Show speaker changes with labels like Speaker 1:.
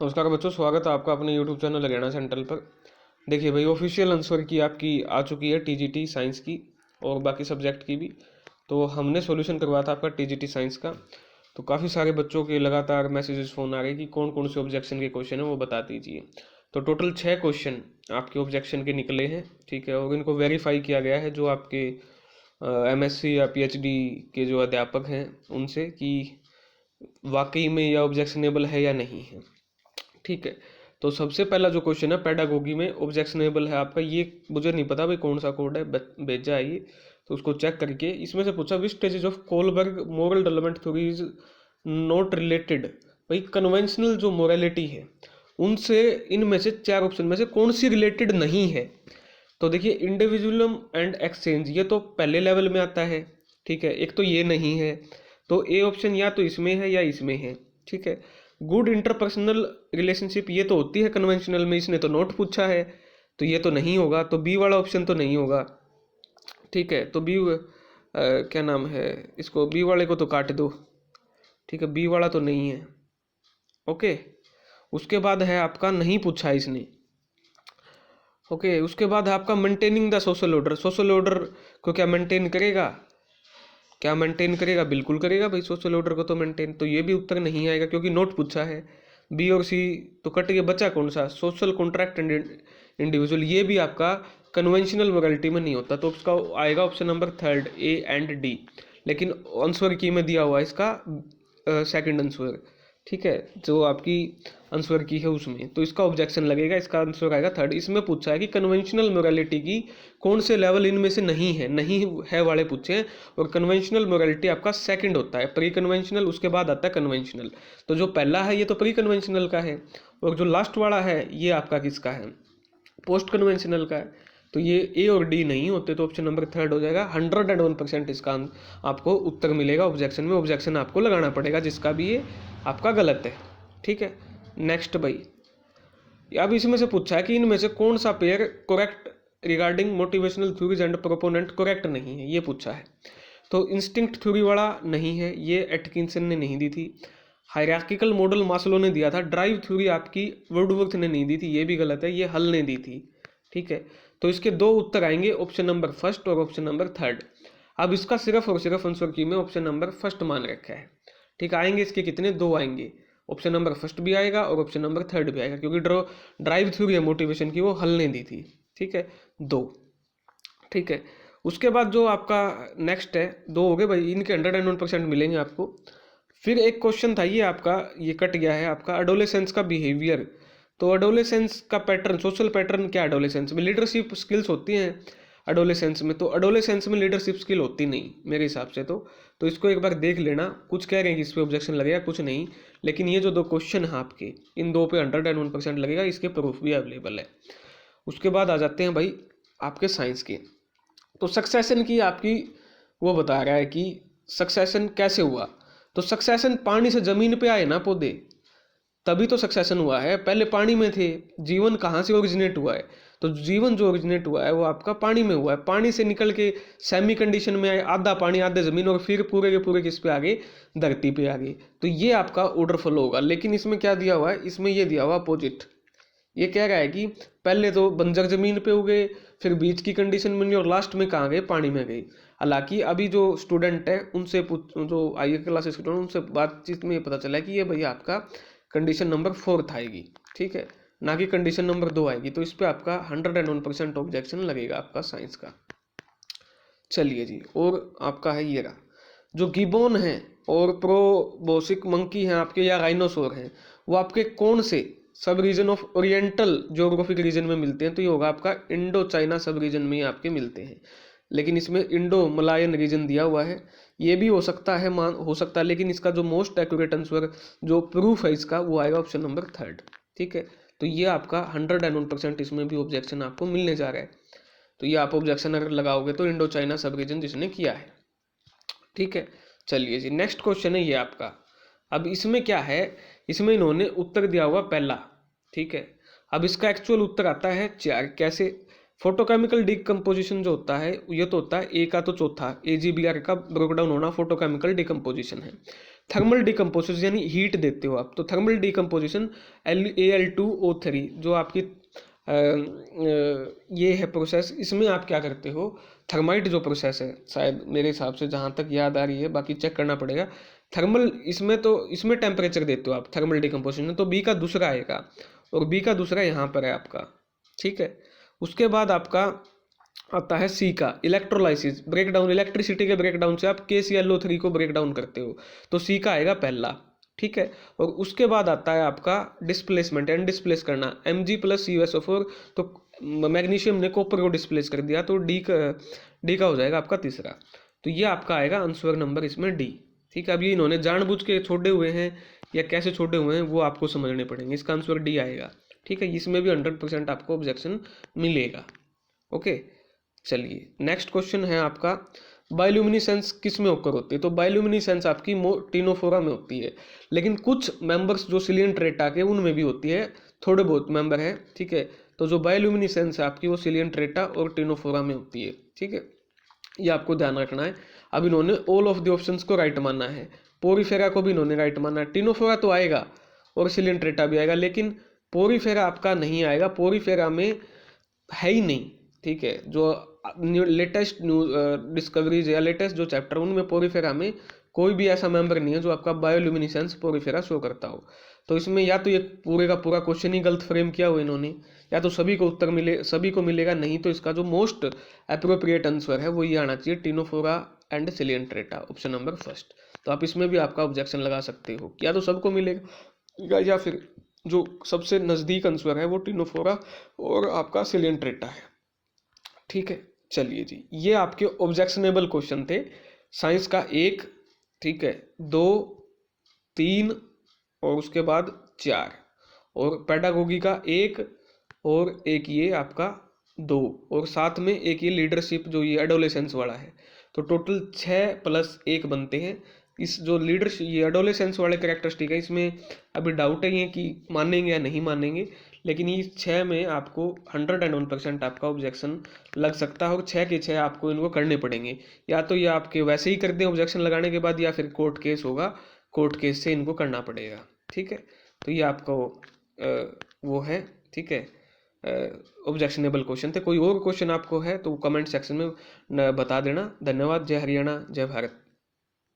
Speaker 1: नमस्कार बच्चों, स्वागत है आपका अपने YouTube चैनल हरियाणा सेंट्रल पर। देखिए भाई, ऑफिशियल आंसर की आपकी आ चुकी है टीजीटी साइंस की और बाकी सब्जेक्ट की भी। तो हमने सॉल्यूशन करवाया था आपका टीजीटी साइंस का। तो काफ़ी सारे बच्चों के लगातार मैसेजेस फ़ोन आ रहे कि कौन कौन से ऑब्जेक्शन के क्वेश्चन है वो बता दीजिए। तो टोटल 6 क्वेश्चन आपके ऑब्जेक्शन के निकले हैं, ठीक है, और इनको वेरीफाई किया गया है जो आपके एमएससी या पीएचडी के जो अध्यापक हैं उनसे, कि वाकई में यह ऑब्जेक्शनेबल है या नहीं है। ठीक है, तो सबसे पहला जो क्वेश्चन है पेडागोगी में ऑब्जेक्शनेबल है आपका, ये मुझे नहीं पता भाई कौन सा कोड है, भेजा है ये, तो उसको चेक करके इसमें से पूछा which stages of Kohlberg moral development theory is not related. भाई कन्वेंशनल जो मोरालिटी है उनसे इनमें से 4 ऑप्शन में से कौन सी रिलेटेड नहीं है। तो देखिए, इंडिविजुअलिज्म एंड एक्सचेंज ये तो पहले लेवल में आता है, ठीक है, एक तो ये नहीं है, तो ए ऑप्शन या तो इसमें है या इसमें है, ठीक है। गुड इंटरपर्सनल रिलेशनशिप ये तो होती है कन्वेंशनल में, इसने तो नोट पूछा है, तो ये तो नहीं होगा, तो बी वाला ऑप्शन तो नहीं होगा, ठीक है। तो बी क्या नाम है, इसको बी वाले को तो काट दो, ठीक है, बी वाला तो नहीं है, ओके। उसके बाद है आपका नहीं पूछा इसने, ओके। उसके बाद है आपका maintaining the social order. Social order को क्या मेंटेन करेगा, क्या मेंटेन करेगा, बिल्कुल करेगा भाई, सोशल ऑर्डर को तो मेंटेन। तो ये भी उत्तर नहीं आएगा क्योंकि नोट पूछा है। बी और सी तो कट के बचा कौन सा, सोशल कॉन्ट्रैक्ट एंड इंडिविजुअल, ये भी आपका कन्वेंशनल मोरालिटी में नहीं होता, तो उसका आएगा option number 3 A and D. लेकिन आंसर की में दिया हुआ है इसका सेकंड आंसर, ठीक है, जो आपकी आंसर की है उसमें, तो इसका ऑब्जेक्शन लगेगा, इसका आंसर आएगा 3। इसमें पूछा है कि कन्वेंशनल मोरालिटी की कौन से लेवल इनमें से नहीं है, नहीं है वाले पूछे हैं, और कन्वेंशनल मोरालिटी आपका सेकंड होता है, प्री कन्वेंशनल उसके बाद आता है कन्वेंशनल। तो जो पहला है ये तो प्री कन्वेंशनल का है, और जो लास्ट वाला है ये आपका किसका है, पोस्ट कन्वेंशनल का है। तो ये ए और डी नहीं होते, तो ऑप्शन नंबर 3 हो जाएगा। 101% इसका आपको उत्तर मिलेगा ऑब्जेक्शन में। ऑब्जेक्शन आपको लगाना पड़ेगा जिसका भी ये आपका गलत है, ठीक है। नेक्स्ट भाई, अब इसमें से पूछा है कि इनमें से कौन सा pair correct regarding motivational theories and proponent correct नहीं है, ये पूछा है। तो इंस्टिंक्ट थ्योरी वाला नहीं है, ये एटकिंसन ने नहीं दी थी। हायरार्किकल मॉडल मास्लो ने दिया था। ड्राइव थ्योरी आपकी वुडवर्थ ने नहीं दी थी, ये भी गलत है, ये हल ने दी थी, ठीक है। तो इसके 2 उत्तर आएंगे, ऑप्शन नंबर 1 और ऑप्शन नंबर 3। अब इसका सिर्फ और सिर्फ आंसर की में ऑप्शन नंबर 1 मान रखा है, ठीक है। आएंगे इसके कितने, 2 आएंगे, ऑप्शन नंबर 1 भी आएगा और ऑप्शन नंबर 3 भी आएगा, क्योंकि ड्राइव थ्योरी है मोटिवेशन की वो हल ने दी थी, ठीक है, 2, ठीक है। उसके बाद जो आपका नेक्स्ट है, 2 हो गए भाई, इनके 101% मिलेंगे आपको। फिर एक क्वेश्चन था ये आपका, ये कट गया है आपका, एडोलेसेंस का बिहेवियर। तो एडोलेसेंस का पैटर्न, सोशल पैटर्न क्या एडोलेसेंस में, लीडरशिप स्किल्स होती हैं एडोलेसेंस में, तो एडोलेसेंस में लीडरशिप स्किल होती नहीं मेरे हिसाब से। तो इसको एक बार देख लेना, कुछ कह रहे हैं कि इस पर ऑब्जेक्शन लगेगा, कुछ नहीं, लेकिन ये जो 2 क्वेश्चन है आपके, इन 2 पे 101% लगेगा, इसके प्रूफ भी अवेलेबल है। उसके बाद आ जाते हैं भाई आपके साइंस के। तो सक्सेशन की आपकी वो बता रहा है कि सक्सेशन कैसे हुआ। तो सक्सेशन पानी से जमीन पे आए ना पौधे, तभी तो सक्सेशन हुआ है, पहले पानी में थे। जीवन कहाँ से ओरिजिनेट हुआ है, तो जीवन जो ओरिजिनेट हुआ है वो आपका पानी में हुआ है। पानी से निकल के सेमी कंडीशन में आए, आधा पानी आधे जमीन, और फिर पूरे के पूरे किस पे आ गए, धरती पे आ गए। तो ये आपका ऑर्डर फॉलो होगा। लेकिन इसमें क्या दिया हुआ है, इसमें ये दिया हुआ अपोजिट। ये कह रहा है कि पहले तो बंजर जमीन पे उगे, फिर बीच की कंडीशन बनी, और लास्ट में कहाँ गए, पानी में गए। हालांकि अभी जो स्टूडेंट है उनसे जो आई क्लासेस के स्टूडेंट, उनसे बातचीत में पता चला कि ये भैया आपका कंडीशन नंबर 4 आएगी, ठीक है, ना कि कंडीशन नंबर 2 आएगी। तो इस पर आपका 101% ऑब्जेक्शन लगेगा आपका साइंस का। चलिए जी, और आपका है ये रहा, जो गिबोन है और प्रोबोसिक मंकी हैं आपके, या राइनोसोर हैं, वो आपके कौन से सब region of oriental geographic region में मिलते हैं। तो ये होगा आपका इंडो चाइना सब रीजन में आपके मिलते हैं, लेकिन इसमें इंडो मलायन रीजन दिया हुआ है। ये भी हो सकता है, हो सकता है, लेकिन इसका जो मोस्ट एक्यूरेट आंसर, जो प्रूफ है इसका, वो आएगा ऑप्शन नंबर 3, ठीक है। तो ये आपका 101% इसमें भी ऑब्जेक्शन आपको मिलने जा रहा है। तो ये आप ऑब्जेक्शन अगर लगाओगे तो इंडो चाइना सब रीजन जिसने किया है, ठीक है। चलिए जी, नेक्स्ट क्वेश्चन है ये आपका। अब इसमें क्या है, इसमें इन्होंने उत्तर दिया हुआ पहला, ठीक है। अब इसका एक्चुअल उत्तर आता है 4। कैसे, फोटोकेमिकल डिकम्पोजिशन जो होता है ये तो होता है ए का तो चौथा, AGBR का ब्रेकडाउन होना फोटोकेमिकल डिकम्पोजिशन है। थर्मल डिकम्पोजिशन यानी हीट देते हो आप, तो थर्मल डिकम्पोजिशन Al2O3 जो आपकी ये है प्रोसेस, इसमें आप क्या करते हो, थर्माइट जो प्रोसेस है, शायद मेरे हिसाब से जहाँ तक याद आ रही है, बाकी चेक करना पड़ेगा। थर्मल इसमें तो इसमें टेम्परेचर देते हो आप थर्मल डिकम्पोजिशन में, तो बी का दूसरा आएगा और बी का दूसरा यहाँ पर है आपका, ठीक है। उसके बाद आपका आता है सी का इलेक्ट्रोलाइसिस, ब्रेक डाउन, इलेक्ट्रिसिटी के ब्रेक डाउन से आप KClO3 को ब्रेक डाउन करते हो, तो सी का आएगा पहला, ठीक है। और उसके बाद आता है आपका डिस्प्लेसमेंट एंड डिस्प्लेस करना, Mg+CuSO4, तो मैग्नीशियम ने कॉपर को डिस्प्लेस कर दिया, तो डी का हो जाएगा आपका तीसरा। तो ये आपका आएगा आंसर नंबर इसमें डी, ठीक है। अब ये इन्होंने जानबूझ के छोड़े हुए हैं या कैसे छोड़े हुए हैं वो आपको समझने पड़ेंगे, इसका आंसर डी आएगा, ठीक है। इसमें भी 100% आपको ऑब्जेक्शन मिलेगा, ओके। चलिए नेक्स्ट क्वेश्चन है आपका, बायोल्यूमिनेसेंस किस में ओकर होती है, तो बायोल्यूमिनेसेंस आपकी टिनोफोरा में होती है, लेकिन कुछ मेंबर्स जो सिलियनट्रेटा के उनमें भी होती है, थोड़े बहुत मेंबर है, ठीक है। तो जो बायोल्यूमिनेसेंस है आपकी वो सिलियनट्रेटा और टिनोफोरा में होती है, ठीक है, ये आपको ध्यान रखना है। अब इन्होंने ऑल ऑफ द ऑप्शंस को राइट माना है, पोरीफेरा को भी इन्होंने राइट माना है, टिनोफोरा तो आएगा और सिलियनट्रेटा भी आएगा, लेकिन पोरीफेरा आपका नहीं आएगा, पोरीफेरा में है ही नहीं, ठीक है। जो लेटेस्ट डिस्कवरीज या लेटेस्ट जो चैप्टर उनमें पोरीफेरा में कोई भी ऐसा मेंबर नहीं है जो आपका बायोल्यूमिनेसेंस पोरीफेरा शो करता हो। तो इसमें या तो ये पूरे का पूरा क्वेश्चन ही गलत फ्रेम किया हुआ इन्होंने, या तो सभी को उत्तर मिले, सभी को मिलेगा, नहीं तो इसका जो मोस्ट अप्रोप्रिएट आंसर है वो ये आना चाहिए, Ctenophora and Coelenterata, option number first. तो आप इसमें भी आपका ऑब्जेक्शन लगा सकते हो, या तो सबको मिलेगा या फिर जो सबसे नज़दीक आंसर है वो टिनोफोरा और आपका सिलियनट्रेटा है, ठीक है। चलिए जी, ये आपके ऑब्जेक्शनेबल क्वेश्चन थे, साइंस का 1, ठीक है, 2, 3 और उसके बाद 4, और पेडागोगी का 1 और एक ये आपका 2, और साथ में एक ये लीडरशिप जो ये एडोलेसेंस वाला है, तो टोटल 6 + 1 बनते हैं। इस जो लीडरशिप ये एडोलेसेंस वाले कैरेक्टरिस्टिक है, इसमें अभी डाउट है ये कि मानेंगे या नहीं मानेंगे, लेकिन ये 6 में आपको 101% आपका ऑब्जेक्शन लग सकता है, और 6 के 6 आपको इनको करने पड़ेंगे, या तो ये आपके वैसे ही कर दें ऑब्जेक्शन लगाने के बाद, या फिर कोर्ट केस होगा, कोर्ट केस से इनको करना पड़ेगा, ठीक है। तो ये आपका वो है, ठीक है, ऑब्जेक्शनेबल क्वेश्चन थे। कोई और क्वेश्चन आपको है तो कमेंट सेक्शन में बता देना। धन्यवाद। जय हरियाणा, जय भारत।